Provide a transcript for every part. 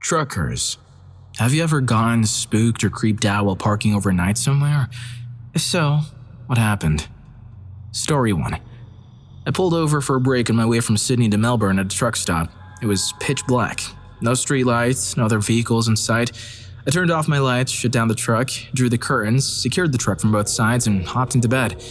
Truckers. Have you ever gotten spooked or creeped out while parking overnight somewhere? If so, what happened? Story 1. I pulled over for a break on my way from Sydney to Melbourne at a truck stop. It was pitch black. No street lights, no other vehicles in sight. I turned off my lights, shut down the truck, drew the curtains, secured the truck from both sides, and hopped into bed.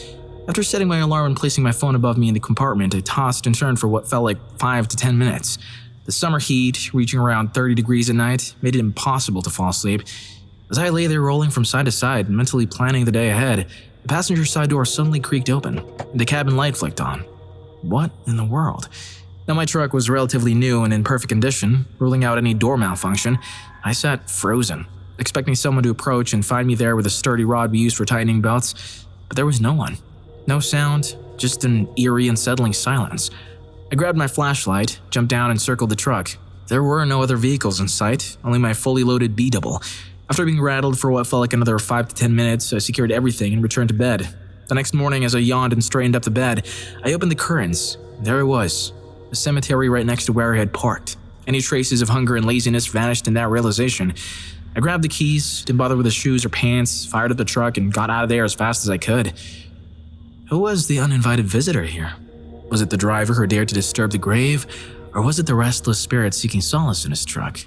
After setting my alarm and placing my phone above me in the compartment, I tossed and turned for what felt like 5 to 10 minutes. The summer heat, reaching around 30 degrees at night, made it impossible to fall asleep. As I lay there rolling from side to side, mentally planning the day ahead, the passenger side door suddenly creaked open, and the cabin light flicked on. What in the world? Now my truck was relatively new and in perfect condition, ruling out any door malfunction. I sat frozen, expecting someone to approach and find me there with a sturdy rod we used for tightening belts, but there was no one. No sound, just an eerie, unsettling silence. I grabbed my flashlight, jumped down and circled the truck. There were no other vehicles in sight, only my fully loaded B-double. After being rattled for what felt like another 5 to 10 minutes, I secured everything and returned to bed. The next morning, as I yawned and straightened up the bed, I opened the curtains. There it was, a cemetery right next to where I had parked. Any traces of hunger and laziness vanished in that realization. I grabbed the keys, didn't bother with the shoes or pants, fired up the truck, and got out of there as fast as I could. Who was the uninvited visitor here? Was it the driver who dared to disturb the grave, or was it the restless spirit seeking solace in his truck?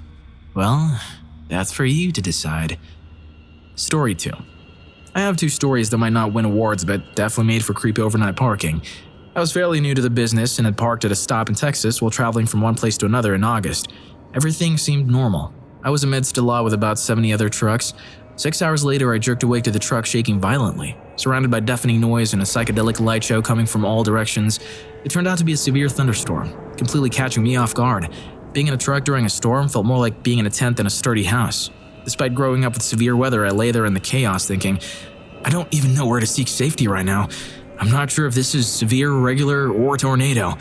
Well, that's for you to decide. Story 2. I have 2 stories that might not win awards, but definitely made for creepy overnight parking. I was fairly new to the business and had parked at a stop in Texas while traveling from one place to another in August. Everything seemed normal. I was amidst a lot with about 70 other trucks. 6 hours later, I jerked awake to the truck shaking violently. Surrounded by deafening noise and a psychedelic light show coming from all directions, it turned out to be a severe thunderstorm, completely catching me off guard. Being in a truck during a storm felt more like being in a tent than a sturdy house. Despite growing up with severe weather, I lay there in the chaos thinking, I don't even know where to seek safety right now. I'm not sure if this is severe, regular, or tornado.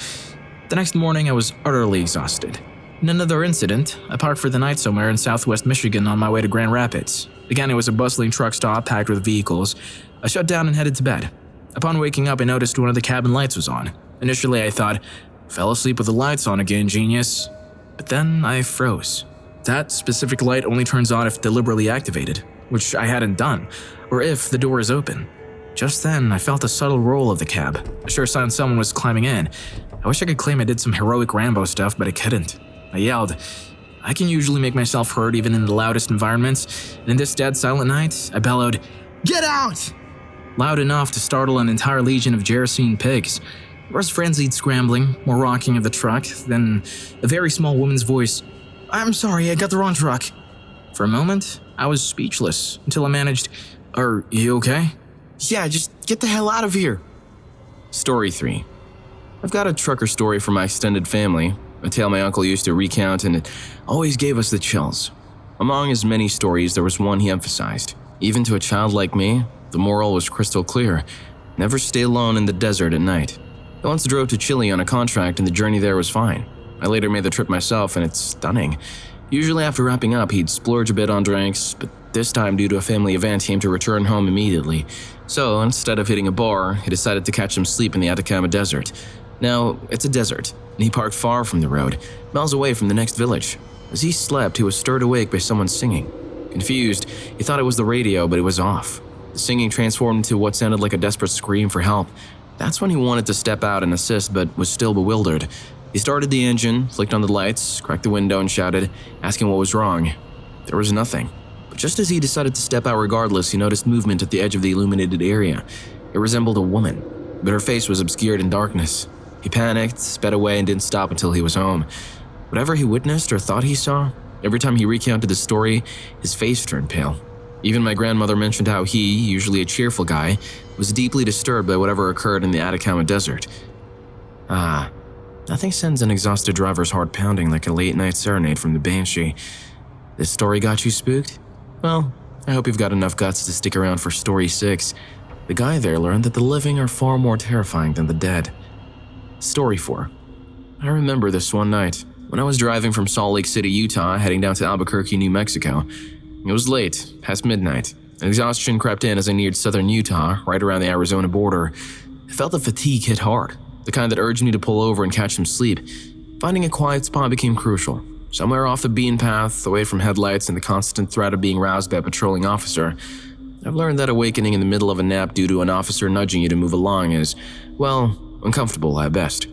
The next morning, I was utterly exhausted. In another incident, I parked for the night somewhere in southwest Michigan on my way to Grand Rapids. Again, it was a bustling truck stop packed with vehicles. I shut down and headed to bed. Upon waking up, I noticed one of the cabin lights was on. Initially, I thought, fell asleep with the lights on again, genius. But then I froze. That specific light only turns on if deliberately activated, which I hadn't done, or if the door is open. Just then, I felt a subtle roll of the cab, a sure sign someone was climbing in. I wish I could claim I did some heroic Rambo stuff, but I couldn't. I yelled. I can usually make myself heard even in the loudest environments, and in this dead silent night, I bellowed, "Get out!" Loud enough to startle an entire legion of Gerasene pigs. There was frenzied scrambling, more rocking of the truck, then a very small woman's voice, "I'm sorry, I got the wrong truck." For a moment, I was speechless until I managed, "Are you okay?" "Yeah, just get the hell out of here." Story 3. I've got a trucker story from my extended family, a tale my uncle used to recount, and it always gave us the chills. Among his many stories, there was one he emphasized. Even to a child like me, the moral was crystal clear. Never stay alone in the desert at night. I once drove to Chile on a contract and the journey there was fine. I later made the trip myself and it's stunning. Usually after wrapping up, he'd splurge a bit on drinks, but this time due to a family event, he aimed to return home immediately. So instead of hitting a bar, he decided to catch some sleep in the Atacama Desert. Now, it's a desert, and he parked far from the road, miles away from the next village. As he slept, he was stirred awake by someone singing. Confused, he thought it was the radio, but it was off. The singing transformed into what sounded like a desperate scream for help. That's when he wanted to step out and assist, but was still bewildered. He started the engine, flicked on the lights, cracked the window, and shouted, asking what was wrong. There was nothing. But just as he decided to step out regardless, he noticed movement at the edge of the illuminated area. It resembled a woman, but her face was obscured in darkness. He panicked, sped away, and didn't stop until he was home. Whatever he witnessed or thought he saw, every time he recounted the story, his face turned pale. Even my grandmother mentioned how he, usually a cheerful guy, was deeply disturbed by whatever occurred in the Atacama Desert. Nothing sends an exhausted driver's heart pounding like a late-night serenade from the Banshee. This story got you spooked? Well, I hope you've got enough guts to stick around for story 6. The guy there learned that the living are far more terrifying than the dead. Story 4. I remember this one night, when I was driving from Salt Lake City, Utah, heading down to Albuquerque, New Mexico. It was late, past midnight, and exhaustion crept in as I neared southern Utah, right around the Arizona border. I felt the fatigue hit hard, the kind that urged me to pull over and catch some sleep. Finding a quiet spot became crucial. somewhere off the beaten path, away from headlights and the constant threat of being roused by a patrolling officer. I've learned that awakening in the middle of a nap due to an officer nudging you to move along is, well, uncomfortable at best.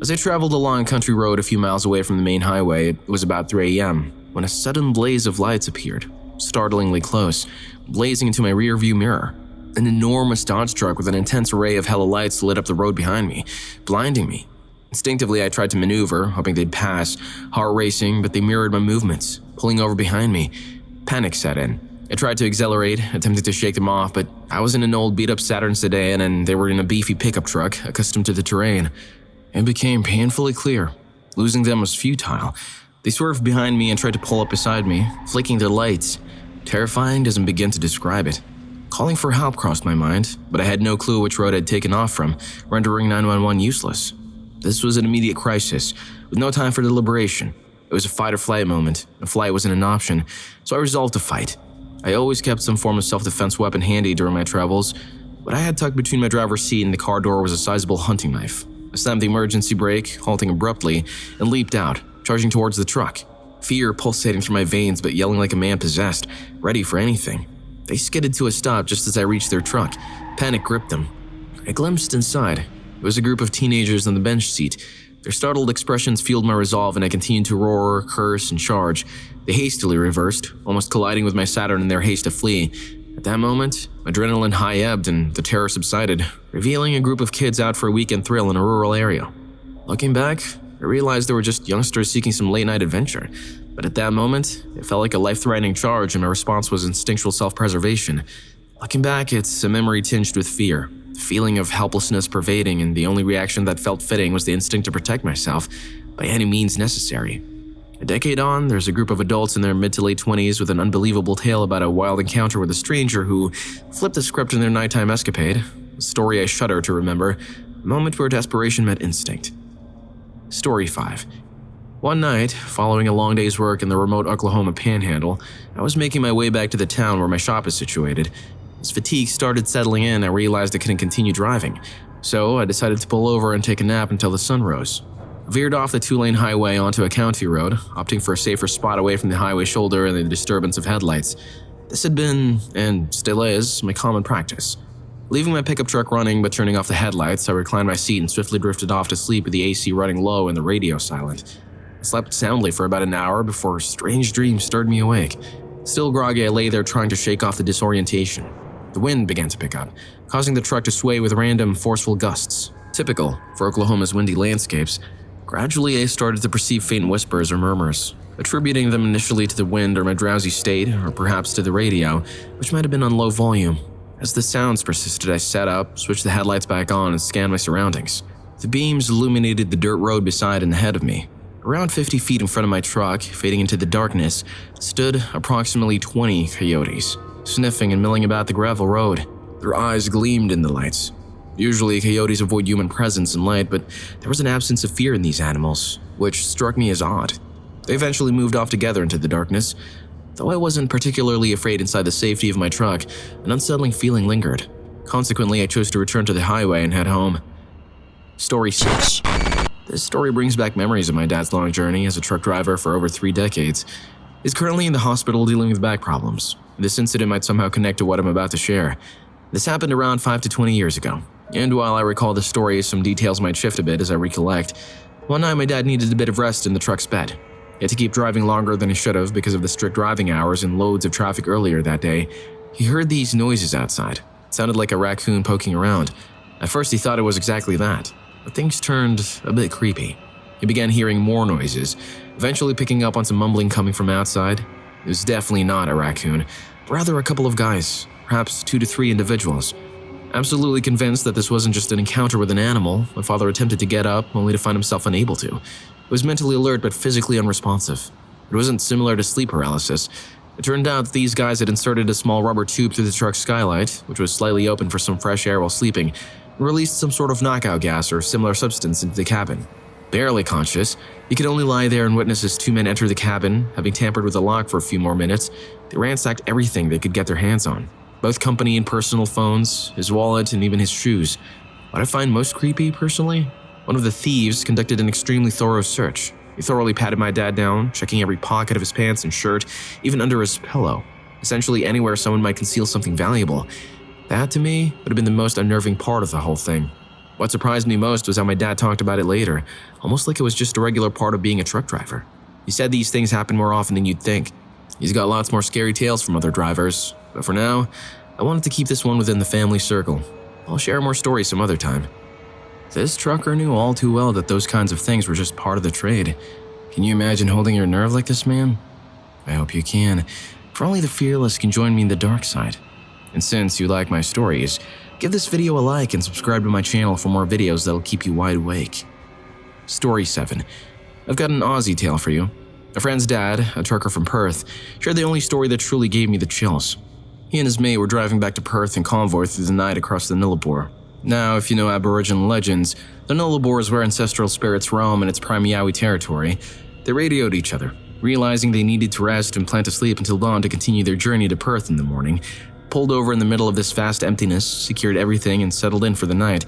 As I traveled along a country road a few miles away from the main highway, it was about 3 a.m. when a sudden blaze of lights appeared, startlingly close, blazing into my rearview mirror. An enormous Dodge truck with an intense array of hella lights lit up the road behind me, blinding me. Instinctively, I tried to maneuver, hoping they'd pass, heart racing, but they mirrored my movements, pulling over behind me. Panic set in. I tried to accelerate, attempting to shake them off, but I was in an old beat-up Saturn sedan and they were in a beefy pickup truck, accustomed to the terrain. It became painfully clear. Losing them was futile. They swerved behind me and tried to pull up beside me, flicking their lights. Terrifying doesn't begin to describe it. Calling for help crossed my mind, but I had no clue which road I'd taken off from, rendering 911 useless. This was an immediate crisis, with no time for deliberation. It was a fight-or-flight moment. A flight wasn't an option, so I resolved to fight. I always kept some form of self-defense weapon handy during my travels. What I had tucked between my driver's seat and the car door was a sizable hunting knife. I slammed the emergency brake, halting abruptly, and leaped out, charging towards the truck. Fear pulsating through my veins but yelling like a man possessed, ready for anything. They skidded to a stop just as I reached their truck. Panic gripped them. I glimpsed inside. It was a group of teenagers on the bench seat. Their startled expressions fueled my resolve and I continued to roar, curse, and charge. They hastily reversed, almost colliding with my Saturn in their haste to flee. At that moment, adrenaline high ebbed and the terror subsided, revealing a group of kids out for a weekend thrill in a rural area. Looking back, I realized they were just youngsters seeking some late-night adventure. But at that moment, it felt like a life-threatening charge and my response was instinctual self-preservation. Looking back, it's a memory tinged with fear. The feeling of helplessness pervading, and the only reaction that felt fitting was the instinct to protect myself by any means necessary. A decade on, there's a group of adults in their mid to late 20s with an unbelievable tale about a wild encounter with a stranger who flipped the script in their nighttime escapade, a story I shudder to remember, a moment where desperation met instinct. Story 5. One night, following a long day's work in the remote Oklahoma panhandle, I was making my way back to the town where my shop is situated. As fatigue started settling in, I realized I couldn't continue driving, so I decided to pull over and take a nap until the sun rose. I veered off the 2-lane highway onto a county road, opting for a safer spot away from the highway shoulder and the disturbance of headlights. This had been, and still is, my common practice. Leaving my pickup truck running but turning off the headlights, I reclined my seat and swiftly drifted off to sleep with the AC running low and the radio silent. I slept soundly for about an hour before a strange dream stirred me awake. Still groggy, I lay there trying to shake off the disorientation. The wind began to pick up, causing the truck to sway with random, forceful gusts. Typical for Oklahoma's windy landscapes. Gradually, I started to perceive faint whispers or murmurs, attributing them initially to the wind or my drowsy state, or perhaps to the radio, which might have been on low volume. As the sounds persisted, I sat up, switched the headlights back on, and scanned my surroundings. The beams illuminated the dirt road beside and ahead of me. Around 50 feet in front of my truck, fading into the darkness, stood approximately 20 coyotes, sniffing and milling about the gravel road. Their eyes gleamed in the lights. Usually, coyotes avoid human presence and light, but there was an absence of fear in these animals, which struck me as odd. They eventually moved off together into the darkness. Though I wasn't particularly afraid inside the safety of my truck, an unsettling feeling lingered. Consequently, I chose to return to the highway and head home. Story 6. This story brings back memories of my dad's long journey as a truck driver for over 3 decades. He's currently in the hospital dealing with back problems. This incident might somehow connect to what I'm about to share. This happened around 5 to 20 years ago. And while I recall the story, some details might shift a bit as I recollect. One night, my dad needed a bit of rest in the truck's bed. He had to keep driving longer than he should have because of the strict driving hours and loads of traffic earlier that day. He heard these noises outside. It sounded like a raccoon poking around. At first, he thought it was exactly that, but things turned a bit creepy. He began hearing more noises, eventually picking up on some mumbling coming from outside. It was definitely not a raccoon, but rather a couple of guys, perhaps 2 to 3 individuals. Absolutely convinced that this wasn't just an encounter with an animal, my father attempted to get up, only to find himself unable to. He was mentally alert but physically unresponsive. It wasn't similar to sleep paralysis. It turned out that these guys had inserted a small rubber tube through the truck's skylight, which was slightly open for some fresh air while sleeping, and released some sort of knockout gas or similar substance into the cabin. Barely conscious, he could only lie there and witness as 2 men entered the cabin, having tampered with the lock for a few more minutes. They ransacked everything they could get their hands on. Both company and personal phones, his wallet, and even his shoes. What I find most creepy, personally? One of the thieves conducted an extremely thorough search. He thoroughly patted my dad down, checking every pocket of his pants and shirt, even under his pillow, essentially anywhere someone might conceal something valuable. That, to me, would have been the most unnerving part of the whole thing. What surprised me most was how my dad talked about it later, almost like it was just a regular part of being a truck driver. He said these things happen more often than you'd think. He's got lots more scary tales from other drivers, but for now, I wanted to keep this one within the family circle. I'll share more stories some other time. This trucker knew all too well that those kinds of things were just part of the trade. Can you imagine holding your nerve like this man? I hope you can, for only the fearless can join me in the dark side. And since you like my stories, give this video a like and subscribe to my channel for more videos that'll keep you wide awake. Story 7. I've got an Aussie tale for you. A friend's dad, a trucker from Perth, shared the only story that truly gave me the chills. He and his mate were driving back to Perth in convoy through the night across the Nullarbor. Now, if you know Aboriginal legends, the Nullarbor is where ancestral spirits roam in its prime Yowie territory. They radioed each other, realizing they needed to rest and plan to sleep until dawn to continue their journey to Perth in the morning. Pulled over in the middle of this vast emptiness, secured everything, and settled in for the night.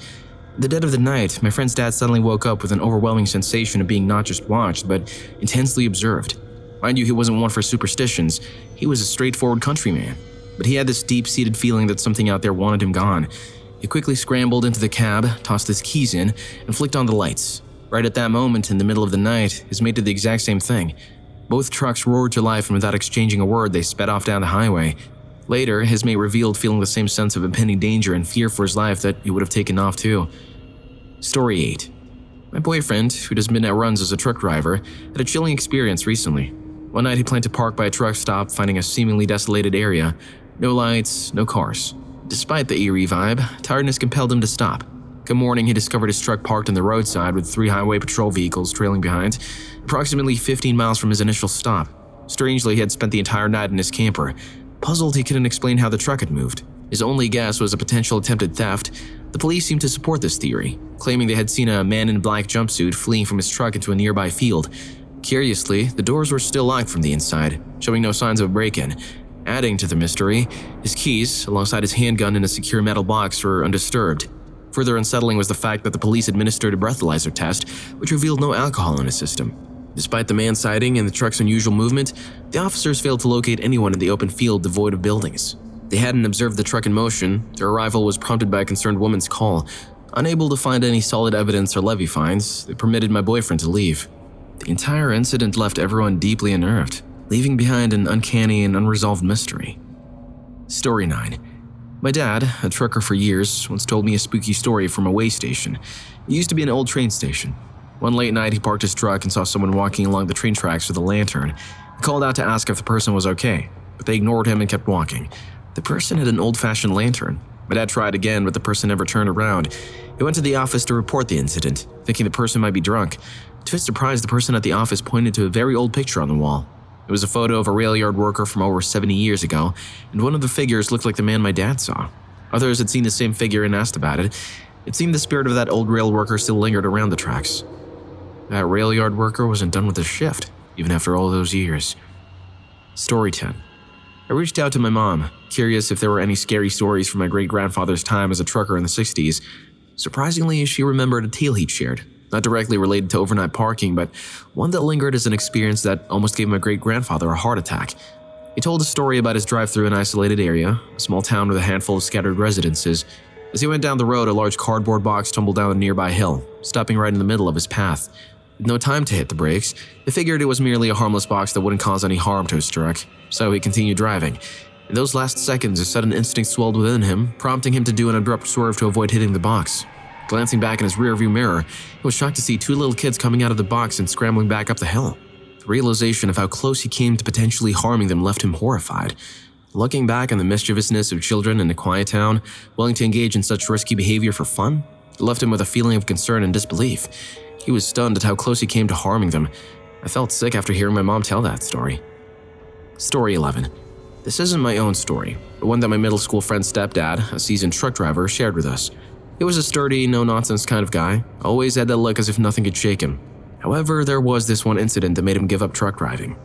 At the dead of the night, my friend's dad suddenly woke up with an overwhelming sensation of being not just watched, but intensely observed. Mind you, he wasn't one for superstitions. He was a straightforward countryman. But he had this deep-seated feeling that something out there wanted him gone. He quickly scrambled into the cab, tossed his keys in, and flicked on the lights. Right at that moment, in the middle of the night, his mate did the exact same thing. Both trucks roared to life, and without exchanging a word, they sped off down the highway. Later, his mate revealed feeling the same sense of impending danger and fear for his life that he would have taken off too. Story 8. My boyfriend, who does midnight runs as a truck driver, had a chilling experience recently. One night he planned to park by a truck stop, finding a seemingly desolated area. No lights, no cars. Despite the eerie vibe, tiredness compelled him to stop. Come morning, he discovered his truck parked on the roadside with 3 highway patrol vehicles trailing behind, approximately 15 miles from his initial stop. Strangely, he had spent the entire night in his camper. Puzzled, he couldn't explain how the truck had moved. His only guess was a potential attempted theft. The police seemed to support this theory, claiming they had seen a man in a black jumpsuit fleeing from his truck into a nearby field. Curiously, the doors were still locked from the inside, showing no signs of a break-in. Adding to the mystery, his keys, alongside his handgun in a secure metal box, were undisturbed. Further unsettling was the fact that the police administered a breathalyzer test, which revealed no alcohol in his system. Despite the man sighting and the truck's unusual movement, the officers failed to locate anyone in the open field devoid of buildings. They hadn't observed the truck in motion. Their arrival was prompted by a concerned woman's call. Unable to find any solid evidence or levy fines, they permitted my boyfriend to leave. The entire incident left everyone deeply unnerved, leaving behind an uncanny and unresolved mystery. Story 9. My dad, a trucker for years, once told me a spooky story from a way station. It used to be an old train station. One late night, he parked his truck and saw someone walking along the train tracks with a lantern. He called out to ask if the person was okay, but they ignored him and kept walking. The person had an old-fashioned lantern. My dad tried again, but the person never turned around. He went to the office to report the incident, thinking the person might be drunk. To his surprise, the person at the office pointed to a very old picture on the wall. It was a photo of a rail yard worker from over 70 years ago, and one of the figures looked like the man my dad saw. Others had seen the same figure and asked about it. It seemed the spirit of that old rail worker still lingered around the tracks. That rail yard worker wasn't done with his shift, even after all those years. Story 10. I reached out to my mom, curious if there were any scary stories from my great-grandfather's time as a trucker in the 60s. Surprisingly, she remembered a tale he'd shared, not directly related to overnight parking, but one that lingered as an experience that almost gave my great-grandfather a heart attack. He told a story about his drive through an isolated area, a small town with a handful of scattered residences. As he went down the road, a large cardboard box tumbled down a nearby hill, stopping right in the middle of his path. With no time to hit the brakes, he figured it was merely a harmless box that wouldn't cause any harm to his truck, so he continued driving. In those last seconds, a sudden instinct swelled within him, prompting him to do an abrupt swerve to avoid hitting the box. Glancing back in his rearview mirror, he was shocked to see 2 little kids coming out of the box and scrambling back up the hill. The realization of how close he came to potentially harming them left him horrified. Looking back on the mischievousness of children in a quiet town, willing to engage in such risky behavior for fun, it left him with a feeling of concern and disbelief. He was stunned at how close he came to harming them. I felt sick after hearing my mom tell that story. Story 11. This isn't my own story, but one that my middle school friend's stepdad, a seasoned truck driver, shared with us. He was a sturdy, no-nonsense kind of guy, always had that look as if nothing could shake him. However, there was this one incident that made him give up truck driving.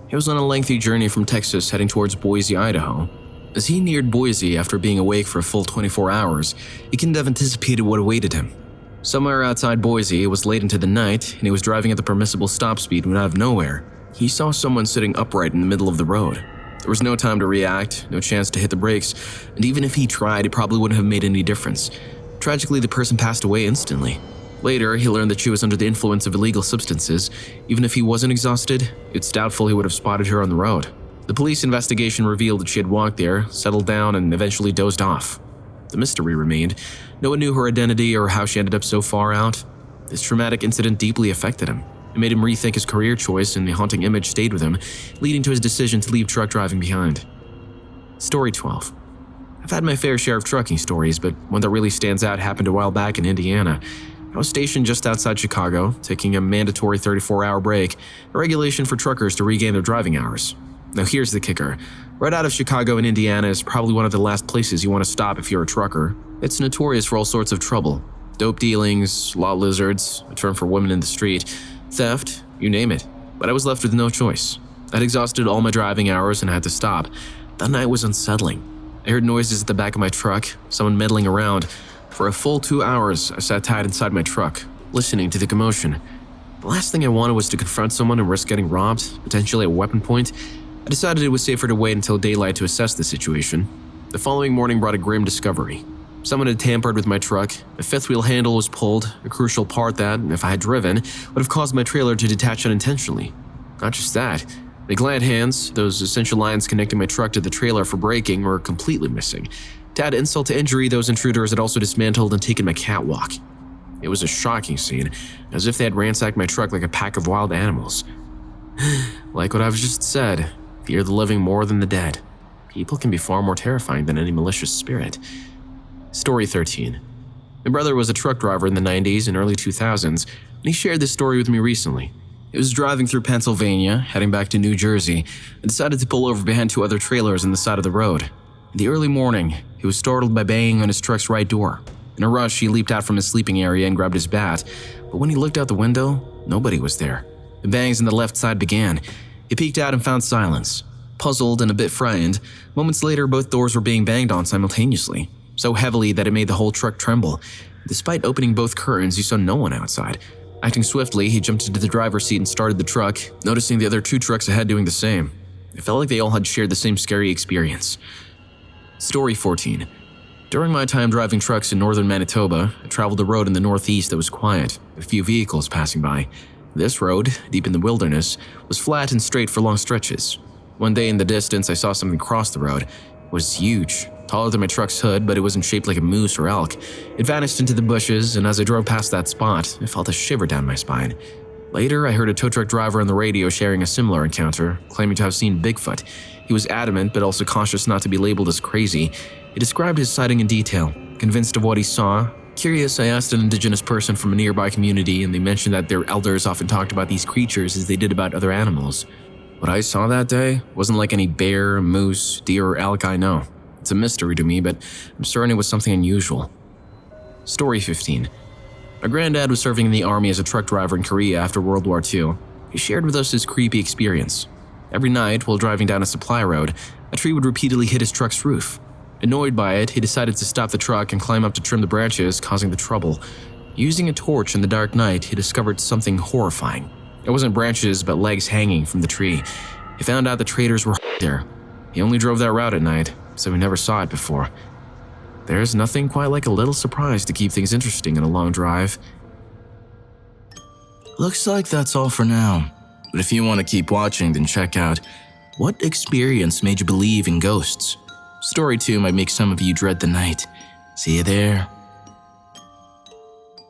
He was on a lengthy journey from Texas heading towards Boise, Idaho. As he neared Boise after being awake for a full 24 hours, he couldn't have anticipated what awaited him. Somewhere outside Boise, it was late into the night, and he was driving at the permissible stop speed when out of nowhere, he saw someone sitting upright in the middle of the road. There was no time to react, no chance to hit the brakes, and even if he tried, it probably wouldn't have made any difference. Tragically, the person passed away instantly. Later, he learned that she was under the influence of illegal substances. Even if he wasn't exhausted, it's doubtful he would have spotted her on the road. The police investigation revealed that she had walked there, settled down, and eventually dozed off. The mystery remained. No one knew her identity or how she ended up so far out. This traumatic incident deeply affected him. It made him rethink his career choice, and the haunting image stayed with him, leading to his decision to leave truck driving behind. Story 12. I've had my fair share of trucking stories, but one that really stands out happened a while back in Indiana. I was stationed just outside Chicago, taking a mandatory 34-hour break, a regulation for truckers to regain their driving hours. Now here's the kicker. Right out of Chicago and Indiana is probably one of the last places you want to stop if you're a trucker. It's notorious for all sorts of trouble. Dope dealings, law lizards, a term for women in the street, theft, you name it. But I was left with no choice. I'd exhausted all my driving hours and I had to stop. That night was unsettling. I heard noises at the back of my truck, someone meddling around. For a full 2 hours, I sat tied inside my truck, listening to the commotion. The last thing I wanted was to confront someone and risk getting robbed, potentially at weapon point. I decided it was safer to wait until daylight to assess the situation. The following morning brought a grim discovery. Someone had tampered with my truck. A fifth wheel handle was pulled, a crucial part that, if I had driven, would have caused my trailer to detach unintentionally. Not just that, the glad hands, those essential lines connecting my truck to the trailer for braking, were completely missing. To add insult to injury, those intruders had also dismantled and taken my catwalk. It was a shocking scene, as if they had ransacked my truck like a pack of wild animals. Like what I've just said, fear the living more than the dead. People can be far more terrifying than any malicious spirit. Story 13. My brother was a truck driver in the 90s and early 2000s, and he shared this story with me recently. He was driving through Pennsylvania, heading back to New Jersey, and decided to pull over behind two other trailers on the side of the road. In the early morning, he was startled by banging on his truck's right door. In a rush, he leaped out from his sleeping area and grabbed his bat, but when he looked out the window, nobody was there. The bangs on the left side began. He peeked out and found silence. Puzzled and a bit frightened, moments later both doors were being banged on simultaneously, so heavily that it made the whole truck tremble. Despite opening both curtains, he saw no one outside. Acting swiftly, he jumped into the driver's seat and started the truck, noticing the other two trucks ahead doing the same. It felt like they all had shared the same scary experience. Story 14. During my time driving trucks in northern Manitoba, I traveled a road in the northeast that was quiet, with a few vehicles passing by. This road, deep in the wilderness, was flat and straight for long stretches. One day in the distance, I saw something cross the road. It was huge, taller than my truck's hood, but it wasn't shaped like a moose or elk. It vanished into the bushes, and as I drove past that spot, I felt a shiver down my spine. Later, I heard a tow truck driver on the radio sharing a similar encounter, claiming to have seen Bigfoot. He was adamant, but also cautious not to be labeled as crazy. He described his sighting in detail, convinced of what he saw. Curious, I asked an indigenous person from a nearby community, and they mentioned that their elders often talked about these creatures as they did about other animals. What I saw that day wasn't like any bear, moose, deer, or elk I know. It's a mystery to me, but I'm certain it was something unusual. Story 15. My granddad was serving in the army as a truck driver in Korea after World War II. He shared with us his creepy experience. Every night, while driving down a supply road, a tree would repeatedly hit his truck's roof. Annoyed by it, he decided to stop the truck and climb up to trim the branches, causing the trouble. Using a torch in the dark night, he discovered something horrifying. It wasn't branches, but legs hanging from the tree. He found out the traders were there. He only drove that route at night, so he never saw it before. There's nothing quite like a little surprise to keep things interesting in a long drive. Looks like that's all for now. But if you want to keep watching, then check out What Experience Made You Believe in Ghosts? Story 2 might make some of you dread the night. See you there.